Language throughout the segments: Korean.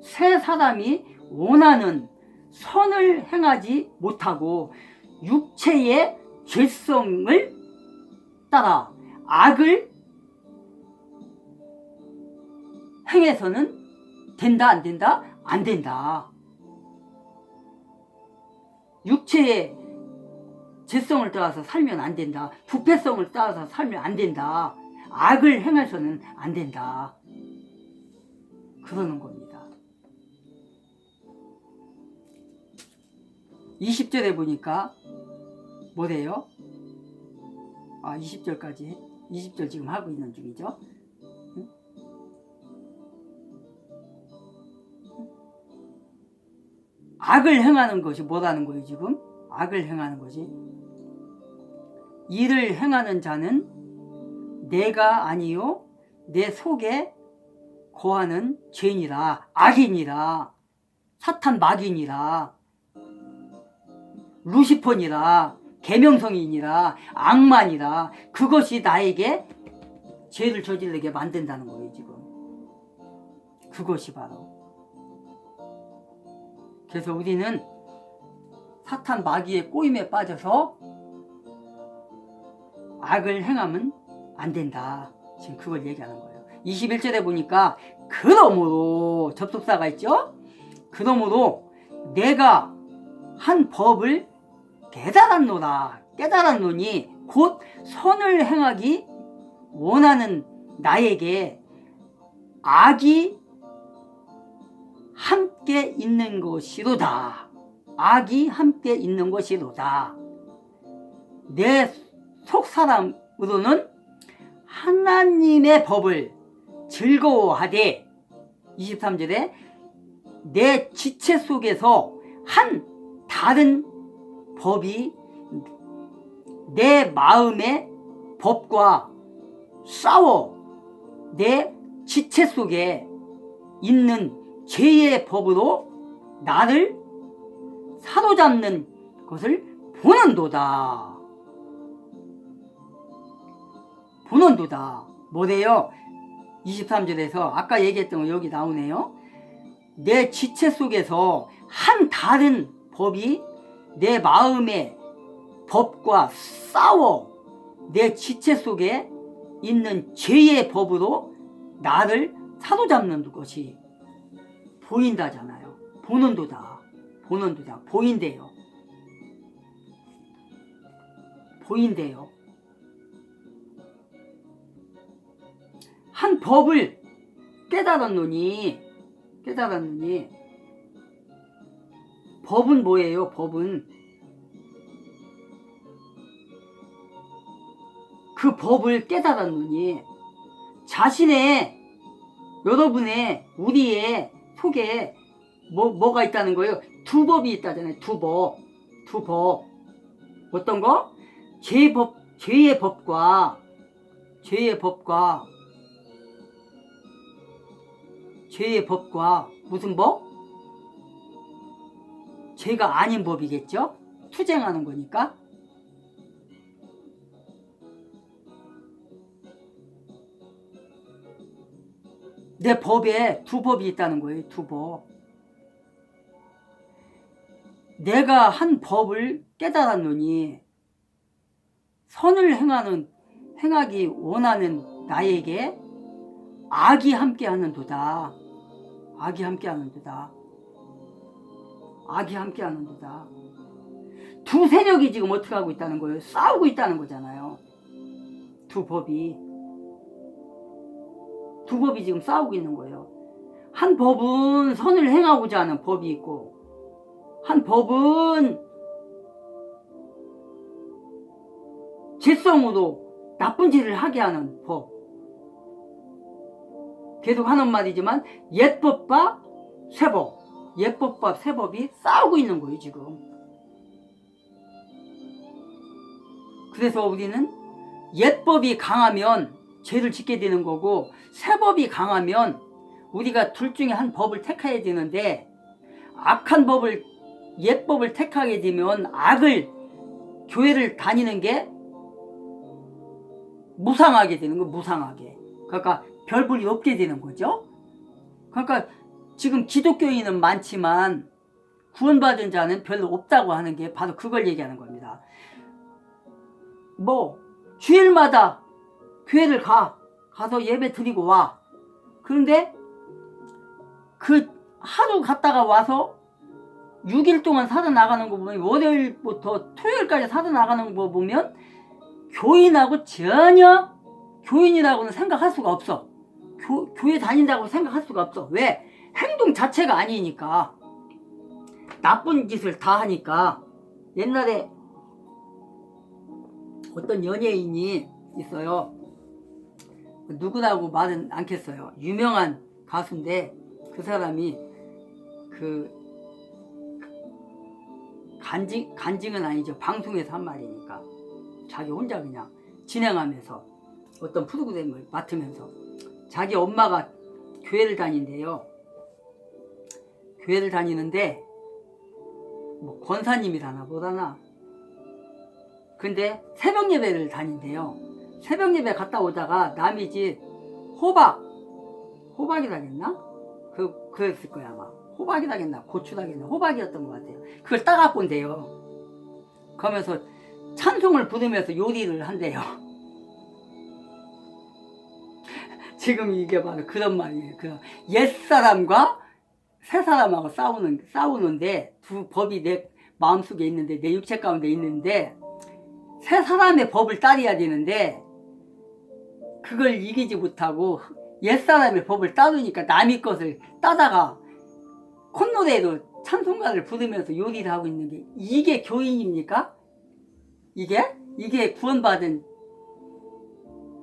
새 사람이 원하는 선을 행하지 못하고 육체의 죄성을 따라 악을 행해서는 된다 안 된다? 안 된다. 육체의 죄성을 따라서 살면 안 된다. 부패성을 따라서 살면 안 된다. 악을 행해서는 안 된다. 그러는 겁니다. 20절에 보니까 뭐래요? 20절까지 20절 지금 하고 있는 중이죠. 악을 행하는 것이 뭐라는 거예요 지금? 악을 행하는 것이 이를 행하는 자는 내가 아니요 내 속에 거하는 죄인이라, 악인이라, 사탄 마귀니라, 루시퍼니라, 계명성이니라, 악만이라. 그것이 나에게 죄를 저지르게 만든다는 거예요 지금. 그것이 바로. 그래서 우리는 사탄 마귀의 꼬임에 빠져서 악을 행하면 안 된다. 지금 그걸 얘기하는 거예요. 21절에 보니까 그러므로 접속사가 있죠. 그러므로 내가 한 법을 깨달았노니 곧 선을 행하기 원하는 나에게 악이 함께 있는 것이로다. 악이 함께 있는 것이로다. 내 속사람으로는 하나님의 법을 즐거워하되 23절에 내 지체 속에서 한 다른 법이 내 마음의 법과 싸워 내 지체 속에 있는 죄의 법으로 나를 사로잡는 것을 보는도다. 보는도다. 뭐래요? 23절에서 아까 얘기했던 거 여기 나오네요. 내 지체 속에서 한 다른 법이 내 마음의 법과 싸워 내 지체 속에 있는 죄의 법으로 나를 사로잡는 것이 보인다잖아요. 보는도다. 보는도다. 보인대요. 보인대요. 한 법을 깨달았노니 법은 뭐예요? 법은 그 법을 깨달았노니 자신의 여러분의 우리의 속에 뭐가 있다는 거예요? 두 법이 있다잖아요. 두 법. 어떤 거? 죄의 법과 무슨 법? 죄가 아닌 법이겠죠? 투쟁하는 거니까. 내 법에 두 법이 있다는 거예요. 두 법. 내가 한 법을 깨달았노니 선을 행하기 원하는 나에게 악이 함께하는도다. 악이 함께하는도다. 두 세력이 지금 어떻게 하고 있다는 거예요? 싸우고 있다는 거잖아요. 두 법이 지금 싸우고 있는 거예요. 한 법은 선을 행하고자 하는 법이 있고 한 법은 죄성으로 나쁜 짓을 하게 하는 법. 계속 하는 말이지만 옛법과 새법이 싸우고 있는 거예요 지금. 그래서 우리는 옛법이 강하면 죄를 짓게 되는 거고 새법이 강하면 우리가 둘 중에 한 법을 택해야 되는데 악한 법을 옛법을 택하게 되면 교회를 다니는 게 무상하게 되는 거. 무상하게. 그러니까 별 볼이 없게 되는 거죠. 그러니까 지금 기독교인은 많지만 구원받은 자는 별로 없다고 하는 게 바로 그걸 얘기하는 겁니다. 뭐 주일마다 교회를 가서 예배 드리고 와. 그런데 그 하루 갔다가 와서 6일 동안 살아나가는 거 보면, 월요일부터 토요일까지 살아나가는 거 보면 교인하고 전혀 교인이라고는 생각할 수가 없어. 교회 다닌다고 생각할 수가 없어. 왜? 행동 자체가 아니니까. 나쁜 짓을 다 하니까. 옛날에 어떤 연예인이 있어요. 누구라고 말은 않겠어요. 유명한 가수인데 그 사람이 간증은 아니죠. 방송에서 한 말이니까. 자기 혼자 그냥 진행하면서 어떤 프로그램을 맡으면서 자기 엄마가 교회를 다닌대요. 교회를 다니는데 뭐 권사님이라나 뭐라나. 근데 새벽 예배를 다닌대요. 새벽 예배 갔다 오다가 남이 집 호박이라겠나? 그랬을 거야 아마. 호박이라겠나 고추라겠나 호박이었던 것 같아요. 그걸 따갖고 온대요. 그러면서 찬송을 부르면서 요리를 한대요. 지금 이게 바로 그런 말이에요. 옛사람과 새사람하고 싸우는데 두 법이 내 마음속에 있는데, 내 육체 가운데 있는데, 새사람의 법을 따라야 되는데 그걸 이기지 못하고 옛사람의 법을 따르니까 남의 것을 따다가 콧노래로 찬송가를 부르면서 요리를 하고 있는 게, 이게 교인입니까? 이게 구원받은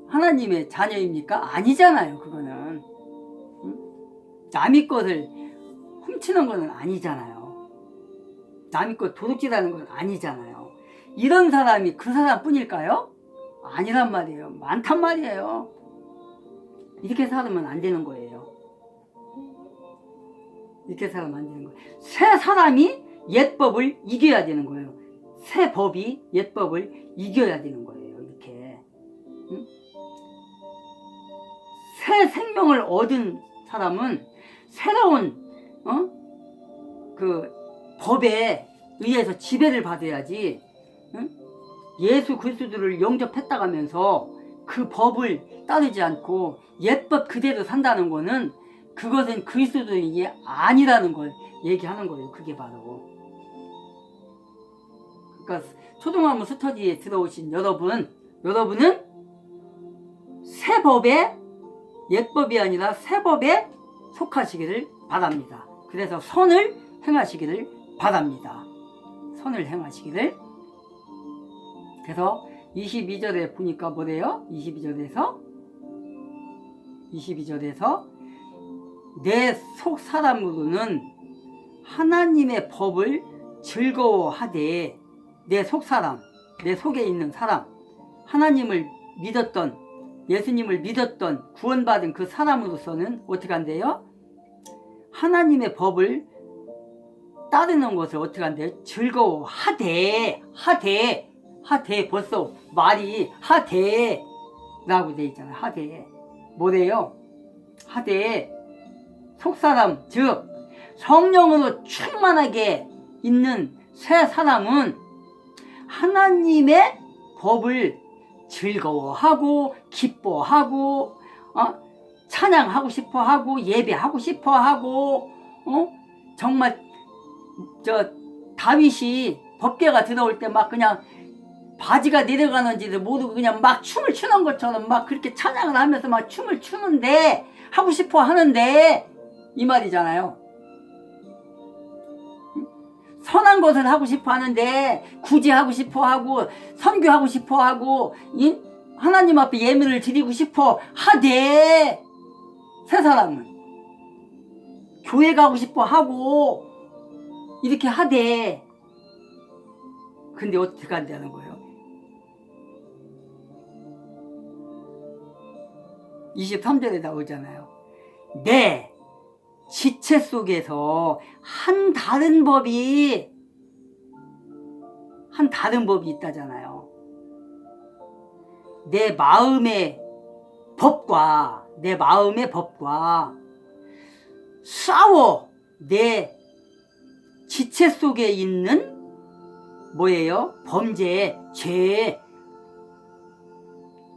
하나님의 자녀입니까? 아니잖아요. 그거는 남의 것을 훔치는 거는 아니잖아요. 남의 것 도둑질하는 건 아니잖아요. 이런 사람이 그 사람뿐일까요? 아니란 말이에요. 많단 말이에요. 이렇게 살면 안 되는 거예요. 이렇게 살면 안 되는 거예요. 새 사람이 옛법을 이겨야 되는 거예요. 새 법이 옛법을 이겨야 되는 거예요. 이렇게. 응? 새 생명을 얻은 사람은 새로운 그 법에 의해서 지배를 받아야지. 응? 예수 그리스도를 영접했다가면서 그 법을 따르지 않고 옛법 그대로 산다는 거는, 그것은 그리스도인이 아니라는 걸 얘기하는 거예요. 그게 바로. 그러니까 초등학교 스터디에 들어오신 여러분은 새 법에, 옛법이 아니라 새 법에 속하시기를 바랍니다. 그래서 선을 행하시기를 바랍니다. 선을 행하시기를. 그래서 22절에 보니까 뭐래요? 22절에서 내 속 사람으로는 하나님의 법을 즐거워하되, 내 속 사람, 내 속에 있는 사람, 하나님을 믿었던, 예수님을 믿었던 구원받은 그 사람으로서는 어떻게 한대요? 하나님의 법을 따르는 것을 어떻게 한대요? 즐거워하되, 벌써 말이 하되라고 돼 있잖아요. 하되. 뭐래요? 하되, 속사람, 즉 성령으로 충만하게 있는 새 사람은 하나님의 법을 즐거워하고 기뻐하고 찬양하고 싶어하고 예배하고 싶어하고, 정말 다윗이 법궤가 들어올 때 막 그냥 바지가 내려가는지도 모르고 그냥 막 춤을 추는 것처럼 막 그렇게 찬양을 하면서 막 춤을 추는데, 하고 싶어 하는데, 이 말이잖아요. 선한 것을 하고 싶어 하는데, 구제하고 싶어 하고, 선교하고 싶어 하고, 하나님 앞에 예물을 드리고 싶어 하되, 새 사람은 교회 가고 싶어 하고 이렇게 하되, 근데 어떻게 한다는 거예요? 23절에 나오잖아요. 내 지체 속에서 한 다른 법이 있다잖아요. 내 마음의 법과 싸워. 내 지체 속에 있는 뭐예요? 범죄,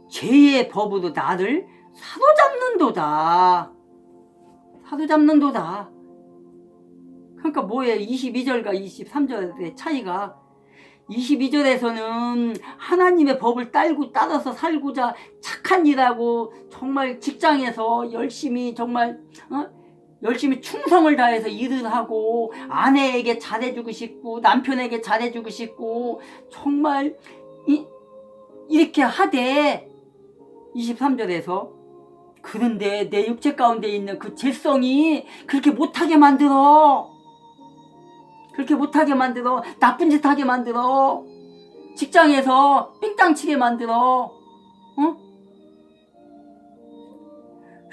죄의 법으로 나를 사로잡는도다. 사로잡는도다. 그러니까 뭐예요? 22절과 23절의 차이가, 22절에서는 하나님의 법을 따라서 살고자 착한 일하고 정말 직장에서 열심히 정말 열심히 충성을 다해서 일을 하고 아내에게 잘해주고 싶고 남편에게 잘해주고 싶고 정말 이렇게 하되, 23절에서 그런데 내 육체 가운데 있는 그 죄성이 그렇게 못하게 만들어. 그렇게 못하게 만들어. 나쁜 짓 하게 만들어. 직장에서 삥땅 치게 만들어.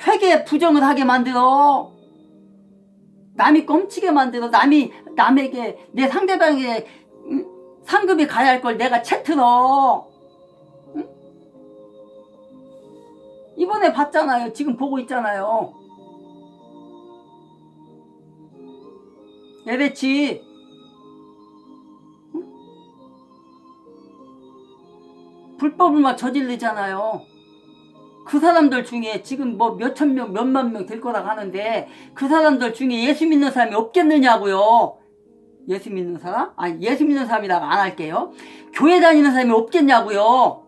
회계 부정을 하게 만들어. 남이 껌치게 만들어. 남에게, 내 상대방에게 상급이 가야 할 걸 내가 채틀어. 이번에 봤잖아요. 지금 보고 있잖아요. LH 불법을 막 저지르잖아요. 그 사람들 중에 지금 뭐 몇천 명, 몇만 명 될 거라고 하는데 그 사람들 중에 예수 믿는 사람이 없겠느냐고요. 예수 믿는 사람? 아니, 예수 믿는 사람이라고 안 할게요. 교회 다니는 사람이 없겠냐고요.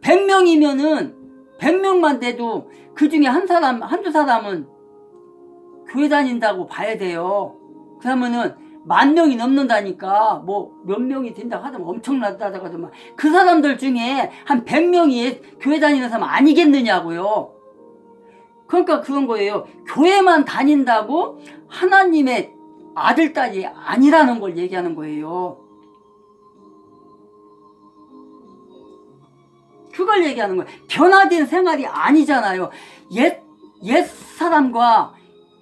100명이면은 100명만 돼도 그 중에 한두 사람은 교회 다닌다고 봐야 돼요. 그러면은 10,000명이 넘는다니까, 뭐 몇 명이 된다고 하더만 엄청나다고 하더만, 그 사람들 중에 한 100명이 교회 다니는 사람 아니겠느냐고요. 그러니까 그런 거예요. 교회만 다닌다고 하나님의 아들, 딸이 아니라는 걸 얘기하는 거예요. 그걸 얘기하는 거예요. 변화된 생활이 아니잖아요. 옛 사람과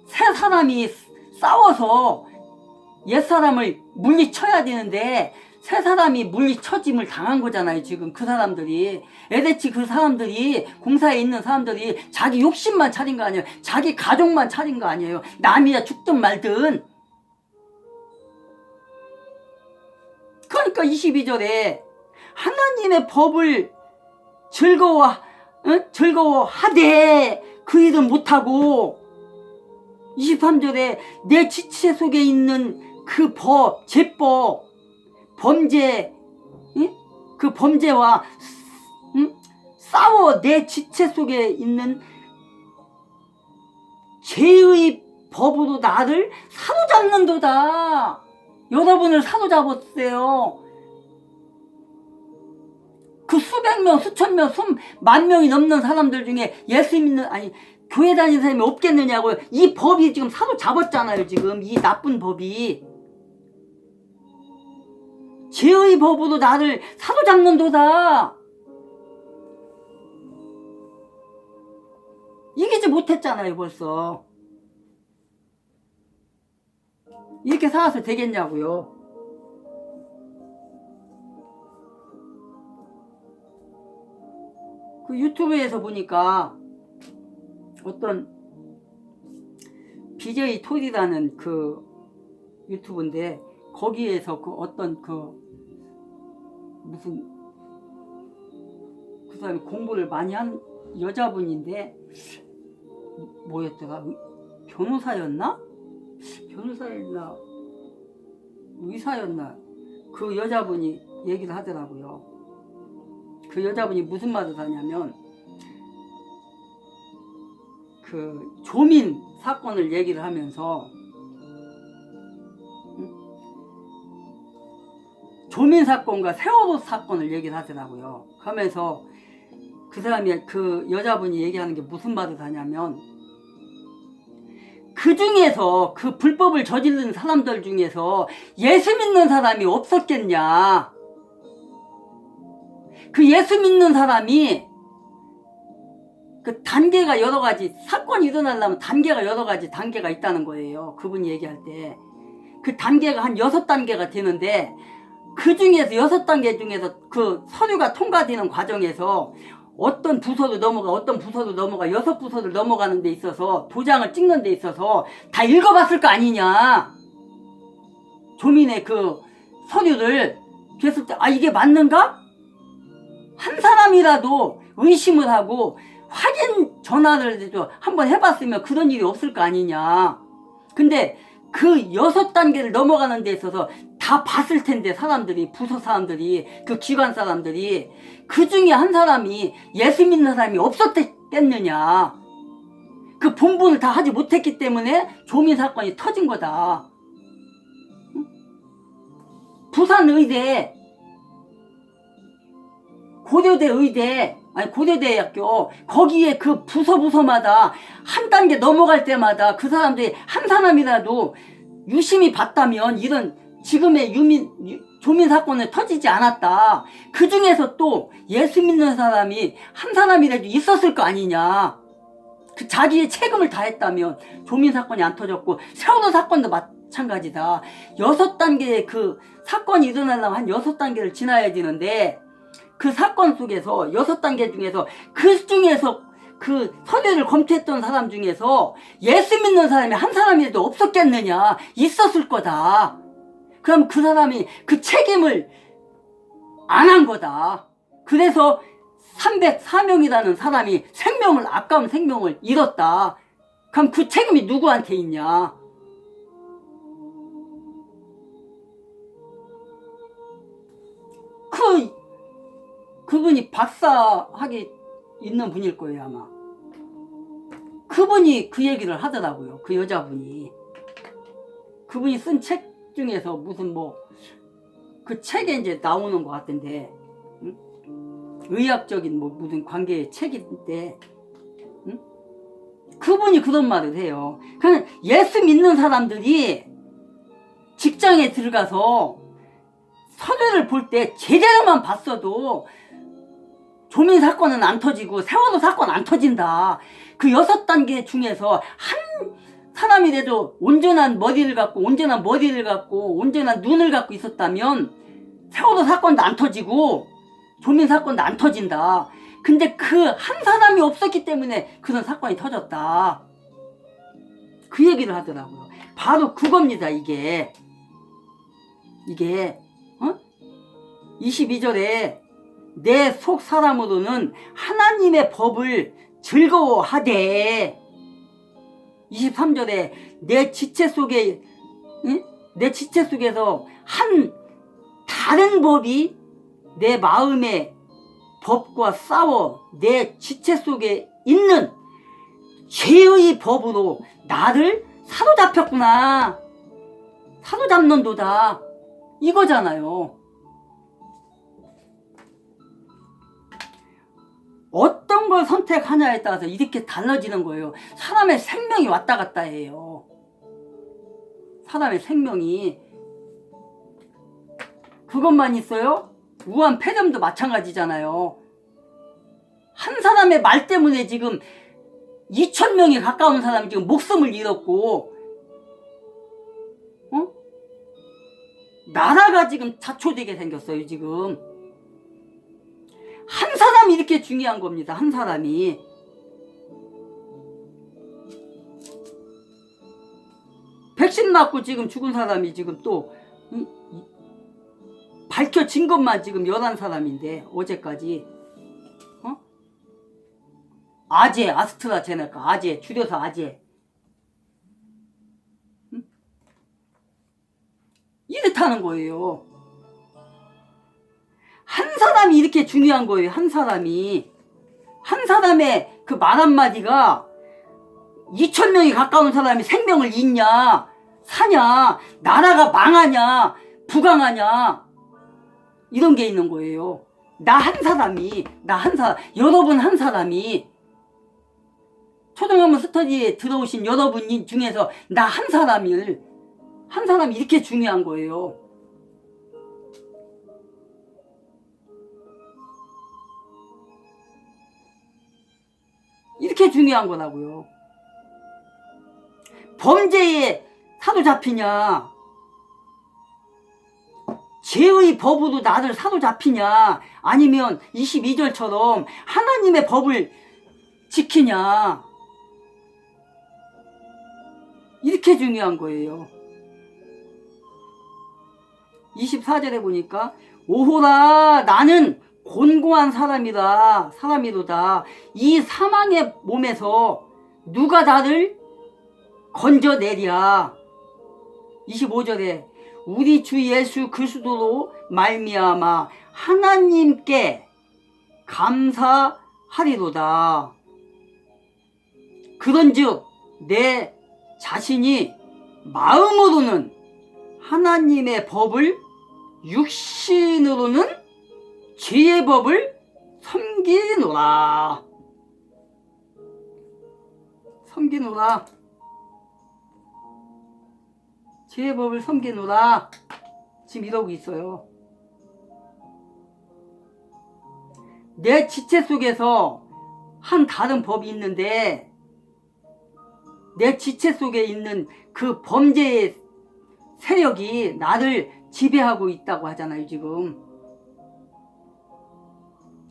새 사람이 싸워서 옛 사람을 물리쳐야 되는데 새 사람이 물리쳐짐을 당한 거잖아요. 지금 그 사람들이, LH 그 사람들이, 공사에 있는 사람들이 자기 욕심만 차린 거 아니에요. 자기 가족만 차린 거 아니에요. 남이야 죽든 말든. 그러니까 22절에 하나님의 법을 즐거워하되 그 일은 못하고, 23절에 내 지체 속에 있는 그 법, 죄법, 범죄, 그 범죄와 싸워. 내 지체 속에 있는 죄의 법으로 나를 사로잡는도다. 여러분을 사로잡았어요. 그 수백 명, 수천 명, 10,000명이 넘는 사람들 중에 예수 믿는, 아니, 교회 다니는 사람이 없겠느냐고요. 이 법이 지금 사로잡았잖아요. 지금 이 나쁜 법이 죄의 법으로 나를 사로잡는도다. 이기지 못했잖아요. 벌써 이렇게 살아서 되겠냐고요. 그 유튜브에서 보니까 어떤 BJ 톨이라는 그 유튜브인데, 거기에서 그 어떤 무슨 그 사람이 공부를 많이 한 여자분인데, 뭐였더라? 변호사였나? 의사였나? 그 여자분이 얘기를 하더라고요. 그 여자분이 무슨 말을 하냐면, 그 조민 사건을 얘기를 하면서, 조민 사건과 세월호 사건을 얘기를 하더라고요. 그러면서 그 사람이, 그 여자분이 얘기하는 게 무슨 말을 하냐면, 그 중에서, 그 불법을 저지른 사람들 중에서 예수 믿는 사람이 없었겠냐. 그 예수 믿는 사람이, 그 단계가 여러 가지, 사건이 일어나려면 단계가 여러 가지 단계가 있다는 거예요. 그분이 얘기할 때. 그 단계가 한 6단계가 되는데, 그 중에서 6단계 중에서 그 서류가 통과되는 과정에서 어떤 부서로 넘어가 어떤 부서로 넘어가 6부서를 넘어가는 데 있어서 도장을 찍는 데 있어서 다 읽어봤을 거 아니냐. 조민의 그 서류를 그랬을 때 이게 맞는가? 한 사람이라도 의심을 하고 확인 전화를 한번 해봤으면 그런 일이 없을 거 아니냐. 근데 그 6단계를 넘어가는 데 있어서 다 봤을 텐데 사람들이 부서 사람들이 그 기관 사람들이 그 중에 한 사람이 예수 믿는 사람이 없었겠느냐. 그 본분을 다 하지 못했기 때문에 조민 사건이 터진 거다. 부산 의대 고려대 의대 고려대학교 거기에 그 부서마다 한 단계 넘어갈 때마다 그 사람들이 한 사람이라도 유심히 봤다면 이런 지금의 조민 사건은 터지지 않았다. 그 중에서 또 예수 믿는 사람이 한 사람이라도 있었을 거 아니냐. 그 자기의 책임을 다했다면 조민 사건이 안 터졌고 세월호 사건도 마찬가지다. 6단계의 그 사건이 일어나려면 한 6단계를 지나야 되는데 그 사건 속에서 6단계 중에서 그 중에서 그 서류를 검토했던 사람 중에서 예수 믿는 사람이 한 사람이라도 없었겠느냐. 있었을 거다. 그럼 그 사람이 그 책임을 안 한 거다. 그래서 304명이라는 사람이 아까운 생명을 잃었다. 그럼 그 책임이 누구한테 있냐. 그분이 박사학위 있는 분일 거예요 아마. 그분이 그 얘기를 하더라고요. 그 여자분이. 그분이 쓴 책 중에서 무슨 그 책에 이제 나오는 것 같은데, 응? 의학적인 무슨 관계의 책인데, 응? 그분이 그런 말을 해요. 그냥 예수 믿는 사람들이 직장에 들어가서 서류를 볼 때 제대로만 봤어도 조민 사건은 안 터지고 세월호 사건 안 터진다. 그 6단계 중에서 한 사람이라도 온전한 머리를 갖고 온전한 눈을 갖고 있었다면 세월호 사건도 안 터지고 조민 사건도 안 터진다. 근데 그 한 사람이 없었기 때문에 그런 사건이 터졌다. 그 얘기를 하더라고요. 바로 그겁니다. 이게 22절에 내 속 사람으로는 하나님의 법을 즐거워하되, 23절에 내 지체 속에서 한 다른 법이 내 마음의 법과 싸워 내 지체 속에 있는 죄의 법으로 나를 사로잡혔구나. 사로잡는도다. 이거잖아요. 어떤 걸 선택하냐에 따라서 이렇게 달라지는 거예요. 사람의 생명이 왔다 갔다 해요. 사람의 생명이. 그것만 있어요? 우한 폐렴도 마찬가지잖아요. 한 사람의 말 때문에 지금 2,000명에 가까운 사람이 지금 목숨을 잃었고, 나라가 지금 자초되게 생겼어요. 지금 한 사람이 이렇게 중요한 겁니다. 한 사람이. 백신 맞고 지금 죽은 사람이 지금 또 밝혀진 것만 지금 11사람인데 어제까지. 아제, 아스트라제네카, 아제, 줄여서 아제. 이렇다는 거예요. 한 사람이 이렇게 중요한 거예요. 한 사람이. 한 사람의 그 말 한마디가 2,000명이 가까운 사람이 생명을 잃냐, 사냐, 나라가 망하냐, 부강하냐, 이런 게 있는 거예요. 나 한 사람이, 여러분 한 사람이, 초등학문 스터디에 들어오신 여러분 중에서 나 한 사람이 이렇게 중요한 거예요. 이렇게 중요한 거라고요. 범죄에 사로잡히냐, 죄의 법으로 나를 사로잡히냐, 아니면 22절처럼 하나님의 법을 지키냐, 이렇게 중요한 거예요. 24절에 보니까 오호라 나는 곤고한 사람이로다. 이 사망의 몸에서 누가 나를 건져내랴. 25절에 우리 주 예수 그리스도로 말미암아 하나님께 감사하리로다. 그런즉 내 자신이 마음으로는 하나님의 법을, 육신으로는 죄의 법을 섬기노라. 죄의 법을 섬기노라. 지금 이러고 있어요. 내 지체 속에서 한 다른 법이 있는데, 내 지체 속에 있는 그 범죄의 세력이 나를 지배하고 있다고 하잖아요, 지금.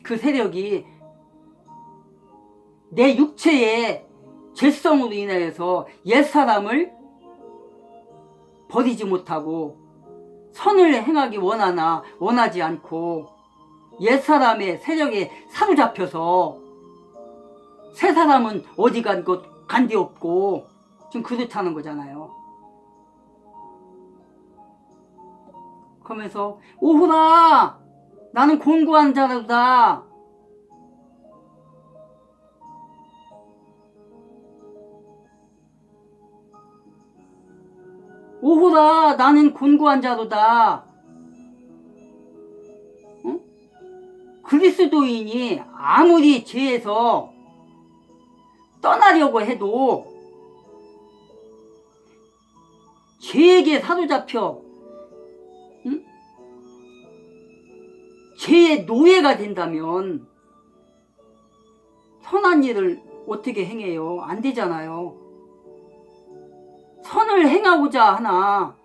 그 세력이 내 육체의 죄성으로 인하여서 옛사람을 버리지 못하고 선을 행하기 원하지 않고 옛사람의 세력에 사로잡혀서 새 사람은 어디 간 데 없고 지금 그렇다는 거잖아요. 그러면서 오호라 나는 곤고한 자로다. 오호라 나는 곤고한 자로다. 응? 그리스도인이 아무리 죄에서 떠나려고 해도 죄에게 사로잡혀 죄의 노예가 된다면 선한 일을 어떻게 행해요? 안 되잖아요. 선을 행하고자 하나,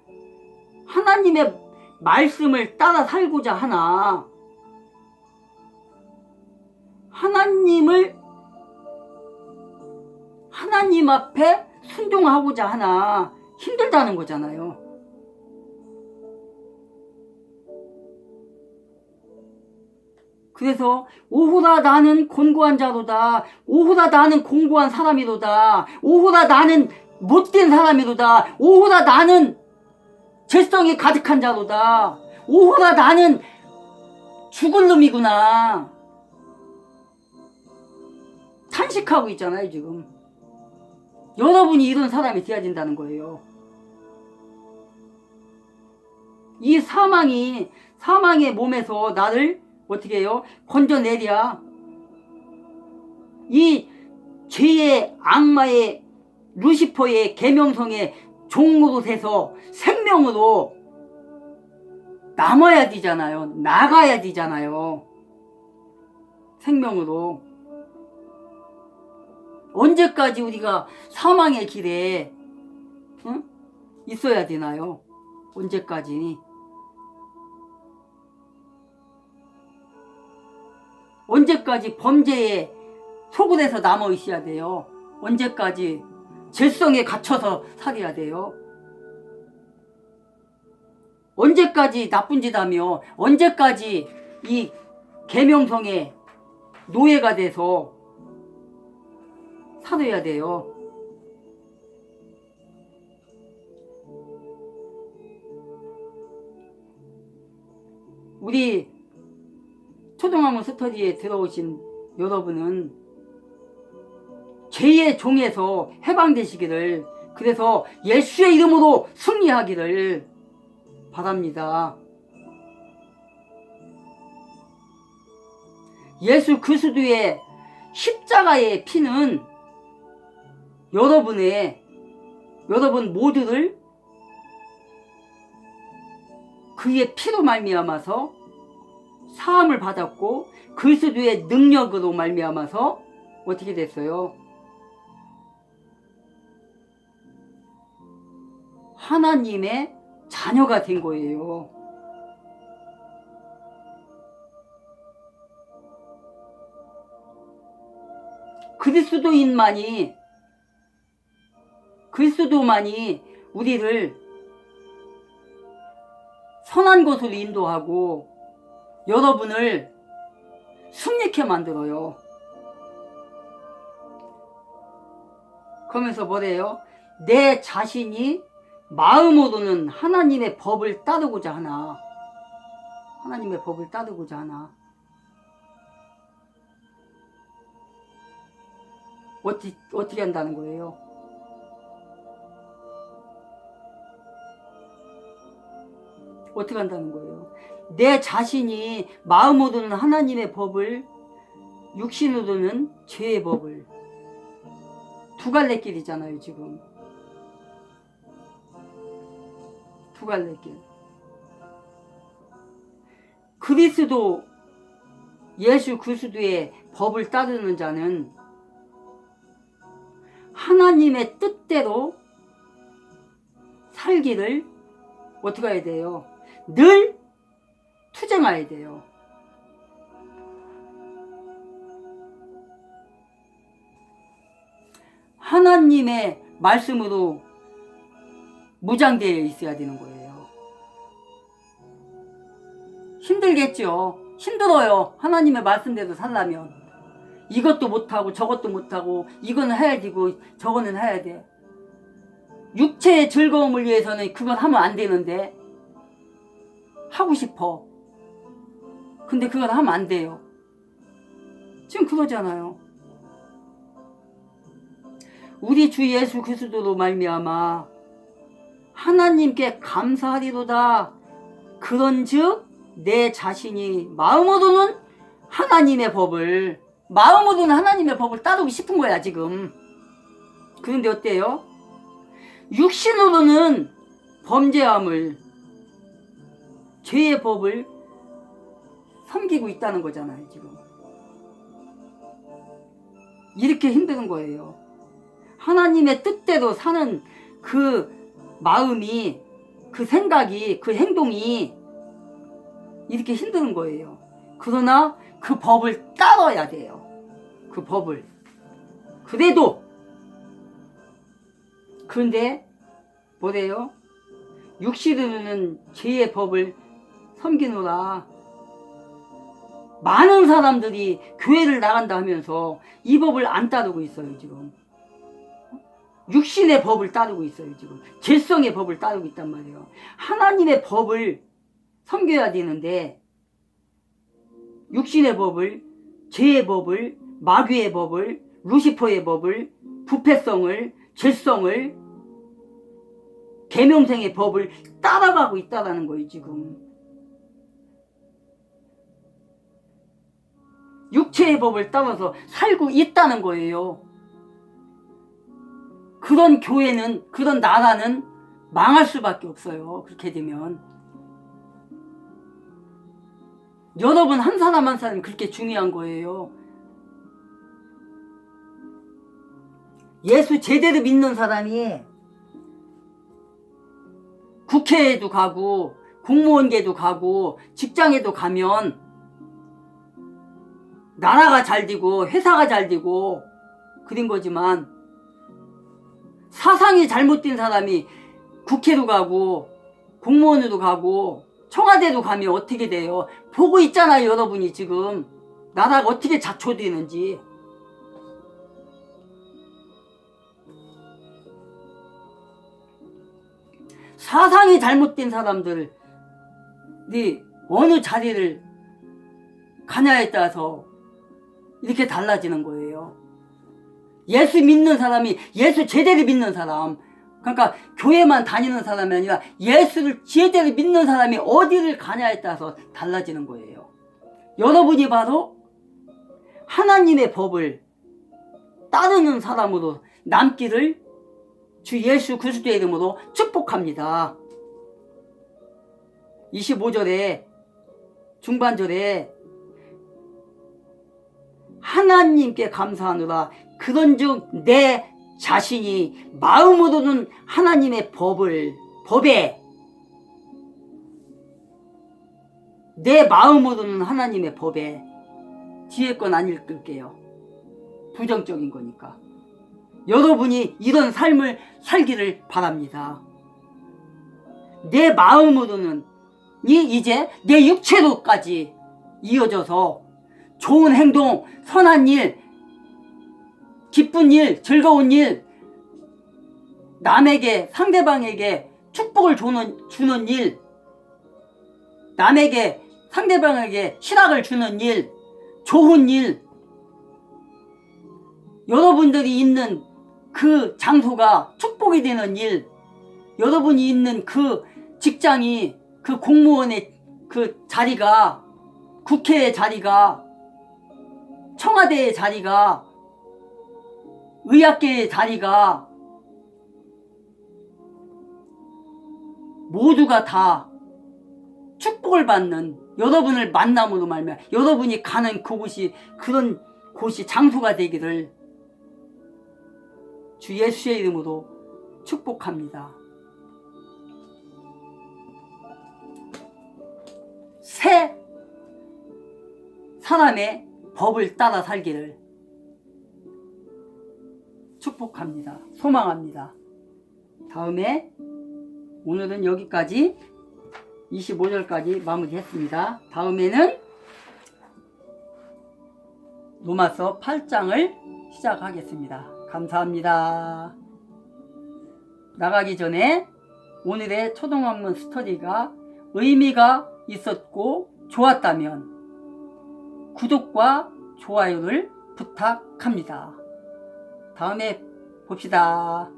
하나님의 말씀을 따라 살고자 하나, 하나님 앞에 순종하고자 하나 힘들다는 거잖아요. 그래서 오호라 나는 곤고한 자로다. 오호라 나는 공고한 사람이로다. 오호라 나는 못된 사람이로다. 오호라 나는 죄성이 가득한 자로다. 오호라 나는 죽을 놈이구나. 탄식하고 있잖아요, 지금. 여러분이 이런 사람이 되어야 된다는 거예요. 이 사망의 몸에서 나를 어떻게 해요? 건져내랴. 이 죄의 악마의 루시퍼의 계명성의 종으로 돼서 생명으로 남아야 되잖아요. 나가야 되잖아요. 생명으로. 언제까지 우리가 사망의 길에 있어야 되나요? 언제까지? 언제까지 범죄에 소굴해서 남아 있어야 돼요? 언제까지 죄성에 갇혀서 살아야 돼요? 언제까지 나쁜 짓 하며 언제까지 이 계명성에 노예가 돼서 살아야 돼요? 우리 초등학문 스터디에 들어오신 여러분은 죄의 종에서 해방되시기를, 그래서 예수의 이름으로 승리하기를 바랍니다. 예수 그리스도의 십자가의 피는 여러분 모두를 그의 피로 말미암아서 사함을 받았고, 그리스도의 능력으로 말미암아서 어떻게 됐어요? 하나님의 자녀가 된 거예요. 그리스도만이 우리를 선한 곳으로 인도하고 여러분을 승리케 만들어요. 그러면서 뭐래요? 내 자신이 마음으로는 하나님의 법을 따르고자 하나. 하나님의 법을 따르고자 하나. 어떻게 한다는 거예요? 어떻게 한다는 거예요? 내 자신이 마음으로는 하나님의 법을, 육신으로는 죄의 법을. 두 갈래 길이잖아요, 지금. 두 갈래 길. 그리스도, 예수 그리스도의 법을 따르는 자는 하나님의 뜻대로 살기를 어떻게 해야 돼요? 늘 투쟁해야 돼요. 하나님의 말씀으로 무장되어 있어야 되는 거예요. 힘들겠죠. 힘들어요. 하나님의 말씀대로 살려면. 이것도 못하고 저것도 못하고 이거는 해야 되고 저거는 해야 돼. 육체의 즐거움을 위해서는 그걸 하면 안 되는데 하고 싶어. 근데 그걸 하면 안 돼요. 지금 그러잖아요. 우리 주 예수 그리스도로 말미암아 하나님께 감사하리로다. 그런즉 내 자신이 마음으로는 하나님의 법을 따르고 싶은 거야 지금. 그런데 어때요? 육신으로는 범죄함을, 죄의 법을 섬기고 있다는 거잖아요 지금. 이렇게 힘든 거예요. 하나님의 뜻대로 사는 그 마음이, 그 생각이, 그 행동이 이렇게 힘든 거예요. 그러나 그 법을 따라야 돼요. 그 법을. 그런데 뭐래요? 육신으로는 죄의 법을 섬기노라. 많은 사람들이 교회를 나간다 하면서 이 법을 안 따르고 있어요 지금. 육신의 법을 따르고 있어요 지금. 죄성의 법을 따르고 있단 말이에요. 하나님의 법을 섬겨야 되는데 육신의 법을, 죄의 법을, 마귀의 법을, 루시퍼의 법을, 부패성을, 죄성을, 계명생의 법을 따라가고 있다는 거예요 지금. 육체의 법을 따라서 살고 있다는 거예요. 그런 교회는, 그런 나라는 망할 수밖에 없어요. 그렇게 되면. 여러분 한 사람 한 사람이 그렇게 중요한 거예요. 예수 제대로 믿는 사람이 국회에도 가고 공무원계도 가고 직장에도 가면 나라가 잘 되고 회사가 잘 되고 그런 거지만, 사상이 잘못된 사람이 국회로 가고 공무원으로 가고 청와대로 가면 어떻게 돼요? 보고 있잖아요 여러분이 지금. 나라가 어떻게 자초되는지. 사상이 잘못된 사람들이 어느 자리를 가냐에 따라서 이렇게 달라지는 거예요. 예수 믿는 사람이, 예수 제대로 믿는 사람, 그러니까 교회만 다니는 사람이 아니라 예수를 제대로 믿는 사람이 어디를 가냐에 따라서 달라지는 거예요. 여러분이 바로 하나님의 법을 따르는 사람으로 남기를 주 예수 그리스도의 이름으로 축복합니다. 25절에 중반절에 하나님께 감사하노라. 그런즉 내 자신이 마음으로는 하나님의 법에, 내 마음으로는 하나님의 법에, 뒤에 건 안 읽을게요. 부정적인 거니까. 여러분이 이런 삶을 살기를 바랍니다. 내 마음으로는 이제 내 육체로까지 이어져서 좋은 행동, 선한 일, 기쁜 일, 즐거운 일, 남에게, 상대방에게 축복을 주는 일, 남에게, 상대방에게 희락을 주는 일, 좋은 일, 여러분들이 있는 그 장소가 축복이 되는 일, 여러분이 있는 그 직장이, 그 공무원의 그 자리가, 국회의 자리가, 청와대의 자리가, 의학계의 자리가 모두가 다 축복을 받는, 여러분을 만남으로 말미암아 여러분이 가는 그곳이, 그런 곳이 장소가 되기를 주 예수의 이름으로 축복합니다. 새 사람의 법을 따라 살기를 축복합니다. 소망합니다. 다음에 오늘은 여기까지 25절까지 마무리했습니다. 다음에는 로마서 8장을 시작하겠습니다. 감사합니다. 나가기 전에 오늘의 초등학문 스터디가 의미가 있었고 좋았다면 구독과 좋아요를 부탁합니다. 다음에 봅시다.